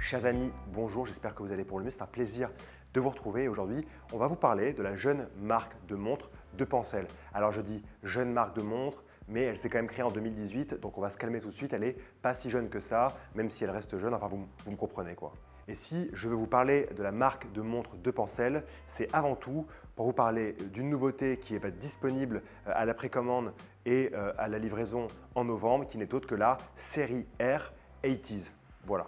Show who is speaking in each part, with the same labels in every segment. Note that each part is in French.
Speaker 1: Chers amis, bonjour, j'espère que vous allez pour le mieux. C'est un plaisir de vous retrouver. Aujourd'hui, on va vous parler de la jeune marque de montres de Pencel. Alors je dis jeune marque de montres, mais elle s'est quand même créée en 2018, donc on va se calmer tout de suite. Elle n'est pas si jeune que ça, même si elle reste jeune, enfin vous me comprenez quoi. Et si je veux vous parler de la marque de montres de Pencel, c'est avant tout pour vous parler d'une nouveauté qui va être disponible à la précommande et à la livraison en novembre, qui n'est autre que la série R 80s. Voilà.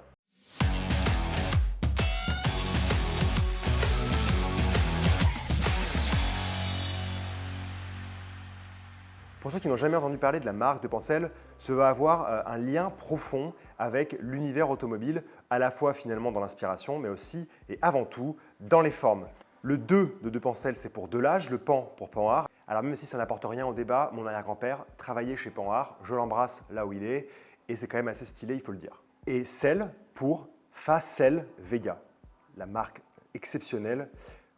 Speaker 1: Pour ceux qui n'ont jamais entendu parler de la marque de Pencel, ce va avoir un lien profond avec l'univers automobile, à la fois finalement dans l'inspiration, mais aussi et avant tout dans les formes. Le 2 de Pencel, c'est pour Delage, le Pan pour Panhard. Alors même si ça n'apporte rien au débat, mon arrière-grand-père travaillait chez Panhard, je l'embrasse là où il est, et c'est quand même assez stylé, il faut le dire. Et Cell pour Facel Vega, la marque exceptionnelle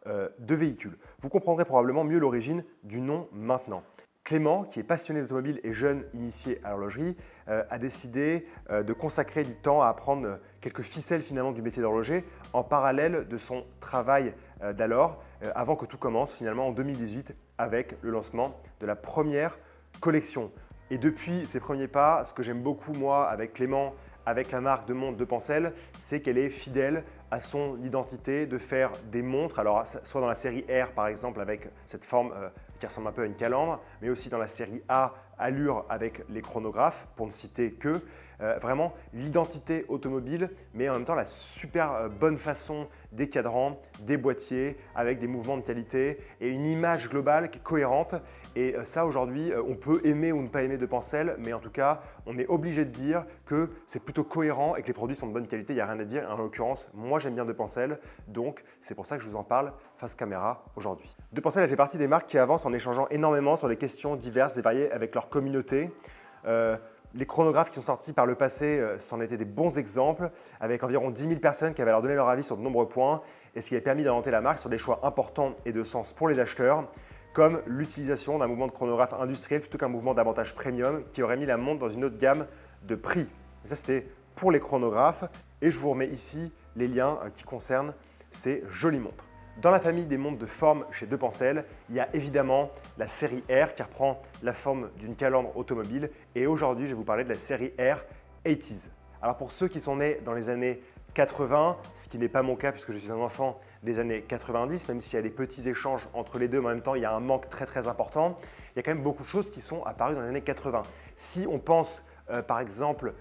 Speaker 1: de véhicules. Vous comprendrez probablement mieux l'origine du nom maintenant. Clément, qui est passionné d'automobile et jeune initié à l'horlogerie, a décidé de consacrer du temps à apprendre quelques ficelles finalement du métier d'horloger en parallèle de son travail d'alors, avant que tout commence finalement en 2018 avec le lancement de la première collection. Et depuis ses premiers pas, ce que j'aime beaucoup moi avec Clément, avec la marque de montres de Pencel, c'est qu'elle est fidèle à son identité de faire des montres, alors soit dans la série R par exemple avec cette forme qui ressemble un peu à une calandre, mais aussi dans la série A, Allure avec les chronographes, pour ne citer que. Vraiment l'identité automobile, mais en même temps la super bonne façon des cadrans, des boîtiers, avec des mouvements de qualité et une image globale qui est cohérente. Et ça aujourd'hui, on peut aimer ou ne pas aimer de Pencel, mais en tout cas, on est obligé de dire que c'est plutôt cohérent et que les produits sont de bonne qualité, il n'y a rien à dire. En l'occurrence, moi j'aime bien de Pencel, donc c'est pour ça que je vous en parle face caméra aujourd'hui. De Pencel, elle fait partie des marques qui avancent en échangeant énormément sur des questions diverses et variées avec leur communauté. Les chronographes qui sont sortis par le passé c'en étaient des bons exemples, avec environ 10 000 personnes qui avaient leur donné leur avis sur de nombreux points, et ce qui a permis d'orienter la marque sur des choix importants et de sens pour les acheteurs, comme l'utilisation d'un mouvement de chronographe industriel plutôt qu'un mouvement davantage premium qui aurait mis la montre dans une autre gamme de prix. Et ça, c'était pour les chronographes, et je vous remets ici les liens qui concernent ces jolies montres. Dans la famille des montres de forme chez De Pencel, il y a évidemment la série R qui reprend la forme d'une calandre automobile, et aujourd'hui je vais vous parler de la série R 80s. Alors pour ceux qui sont nés dans les années 80, ce qui n'est pas mon cas puisque je suis un enfant des années 90, même s'il y a des petits échanges entre les deux, mais en même temps il y a un manque très important, il y a quand même beaucoup de choses qui sont apparues dans les années 80. Si on pense par exemple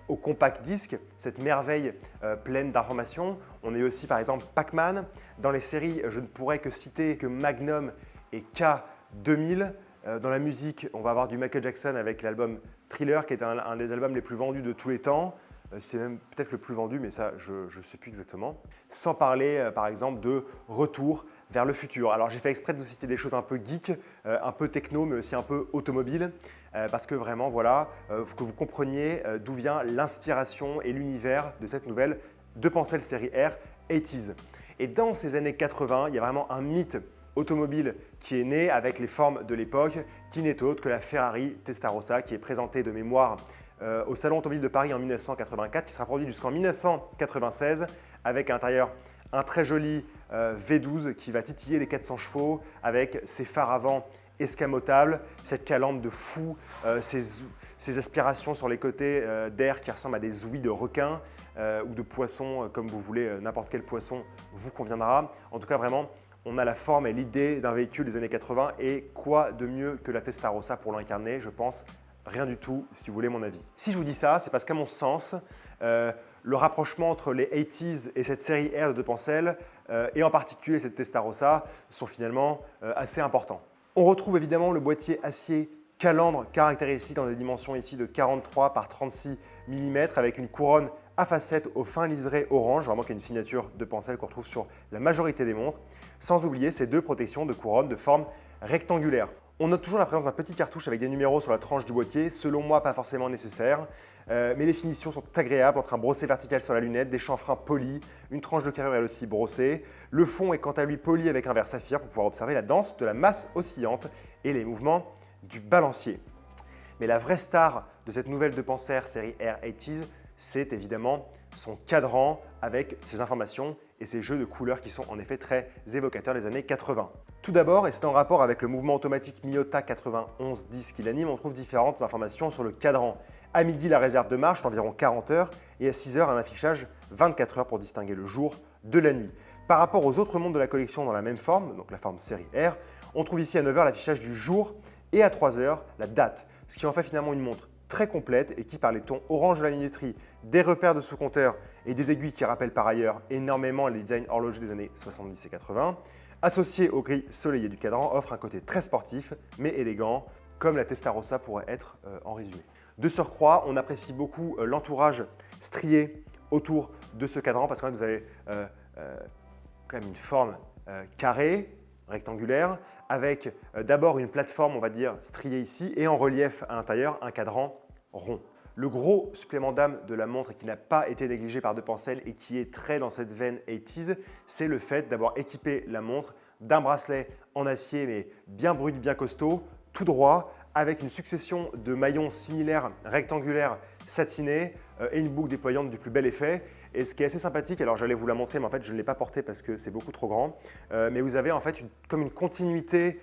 Speaker 1: au compact disque, cette merveille pleine d'informations. On est aussi par exemple Pac-Man. Dans les séries, je ne pourrais que citer que Magnum et K2000. Dans la musique, on va avoir du Michael Jackson avec l'album Thriller, qui est un des albums les plus vendus de tous les temps. C'est même peut-être le plus vendu, mais ça, je ne sais plus exactement. Sans parler, par exemple, de Retour vers le futur. Alors, j'ai fait exprès de vous citer des choses un peu geek, un peu techno, mais aussi un peu automobile, parce que vraiment, voilà, que vous compreniez d'où vient l'inspiration et l'univers de cette nouvelle De Pencel série R 80s. Et dans ces années 80, il y a vraiment un mythe automobile qui est né avec les formes de l'époque, qui n'est autre que la Ferrari Testarossa, qui est présentée de mémoire au Salon Automobile de Paris en 1984, qui sera produit jusqu'en 1996 avec à l'intérieur un très joli V12 qui va titiller les 400 chevaux avec ses phares avant escamotables, cette calandre de fou, ces aspirations sur les côtés d'air qui ressemblent à des ouïes de requin ou de poisson, comme vous voulez, n'importe quel poisson vous conviendra. En tout cas, vraiment, on a la forme et l'idée d'un véhicule des années 80 et quoi de mieux que la Testarossa pour l'incarner, je pense. Rien du tout, si vous voulez mon avis. Si je vous dis ça, c'est parce qu'à mon sens, le rapprochement entre les 80s et cette série R de De Pencel, et en particulier cette Testarossa, sont finalement assez importants. On retrouve évidemment le boîtier acier calandre caractéristique dans des dimensions ici de 43 par 36 mm avec une couronne à facettes au fin liseré orange, vraiment qui est une signature De Pencel qu'on retrouve sur la majorité des montres, sans oublier ces deux protections de couronne de forme rectangulaire. On note toujours la présence d'un petit cartouche avec des numéros sur la tranche du boîtier, selon moi pas forcément nécessaire, mais les finitions sont agréables entre un brossé vertical sur la lunette, des chanfreins polis, une tranche de carrure elle aussi brossée. Le fond est quant à lui poli avec un verre saphir pour pouvoir observer la danse de la masse oscillante et les mouvements du balancier. Mais la vraie star de cette nouvelle De Pencel série R 80s, c'est évidemment son cadran avec ses informations et ces jeux de couleurs qui sont en effet très évocateurs des années 80. Tout d'abord, et c'est en rapport avec le mouvement automatique Miyota 9110 qui l'anime, on trouve différentes informations sur le cadran. À midi, la réserve de marche d'environ 40 heures et à 6 heures, un affichage 24 heures pour distinguer le jour de la nuit. Par rapport aux autres montres de la collection dans la même forme, donc la forme série R, on trouve ici à 9 heures l'affichage du jour et à 3 heures la date, ce qui en fait finalement une montre très complète et qui, par les tons orange de la minuterie, des repères de sous-compteur et des aiguilles qui rappellent par ailleurs énormément les designs horlogers des années 70 et 80, associé au gris soleillé du cadran, offre un côté très sportif mais élégant, comme la Testarossa pourrait être en résumé. De surcroît, on apprécie beaucoup l'entourage strié autour de ce cadran parce que vous avez quand même une forme carrée, rectangulaire, avec d'abord une plateforme, on va dire, striée ici et en relief à l'intérieur un cadran rond. Le gros supplément d'âme de la montre qui n'a pas été négligé par Depancel et qui est très dans cette veine 80s, c'est le fait d'avoir équipé la montre d'un bracelet en acier mais bien brut, bien costaud, tout droit, avec une succession de maillons similaires rectangulaires satinés et une boucle déployante du plus bel effet. Et ce qui est assez sympathique, alors j'allais vous la montrer, mais en fait je ne l'ai pas porté parce que c'est beaucoup trop grand, mais vous avez en fait comme une continuité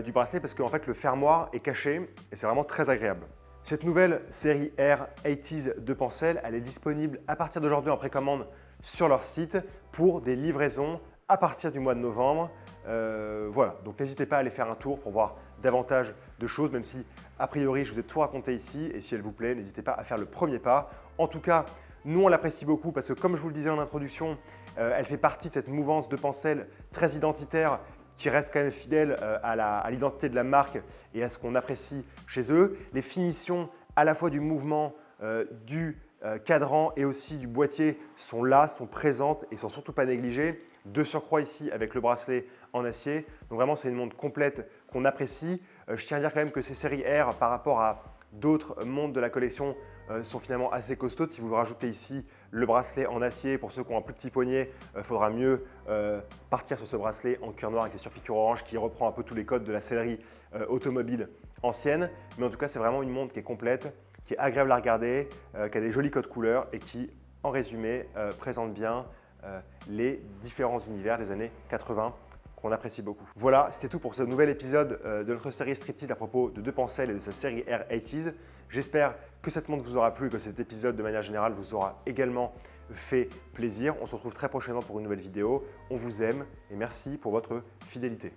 Speaker 1: du bracelet parce qu'en fait le fermoir est caché et c'est vraiment très agréable. Cette nouvelle série R 80s Depancel, elle est disponible à partir d'aujourd'hui en précommande sur leur site pour des livraisons à partir du mois de novembre. Voilà, donc n'hésitez pas à aller faire un tour pour voir davantage de choses, même si a priori je vous ai tout raconté ici et si elle vous plaît, n'hésitez pas à faire le premier pas. En tout cas, nous on l'apprécie beaucoup parce que comme je vous le disais en introduction, elle fait partie de cette mouvance Depancel très identitaire qui reste quand même fidèle à l'identité de la marque et à ce qu'on apprécie chez eux. Les finitions à la fois du mouvement, du cadran et aussi du boîtier sont là, sont présentes et sont surtout pas négligées. De surcroît ici avec le bracelet en acier. Donc vraiment c'est une montre complète qu'on apprécie. Je tiens à dire quand même que ces séries R par rapport à d'autres montres de la collection sont finalement assez costaudes. Si vous rajoutez ici le bracelet en acier, pour ceux qui ont un plus petit poignet, il faudra mieux partir sur ce bracelet en cuir noir avec des surpiqûres orange qui reprend un peu tous les codes de la sellerie automobile ancienne. Mais en tout cas, c'est vraiment une montre qui est complète, qui est agréable à regarder, qui a des jolis codes couleurs et qui, en résumé, présente bien les différents univers des années 80 qu'on apprécie beaucoup. Voilà, c'était tout pour ce nouvel épisode de notre série Striptease à propos de Depancel et de sa série R 80s. J'espère que cette montre vous aura plu et que cet épisode de manière générale vous aura également fait plaisir. On se retrouve très prochainement pour une nouvelle vidéo. On vous aime et merci pour votre fidélité.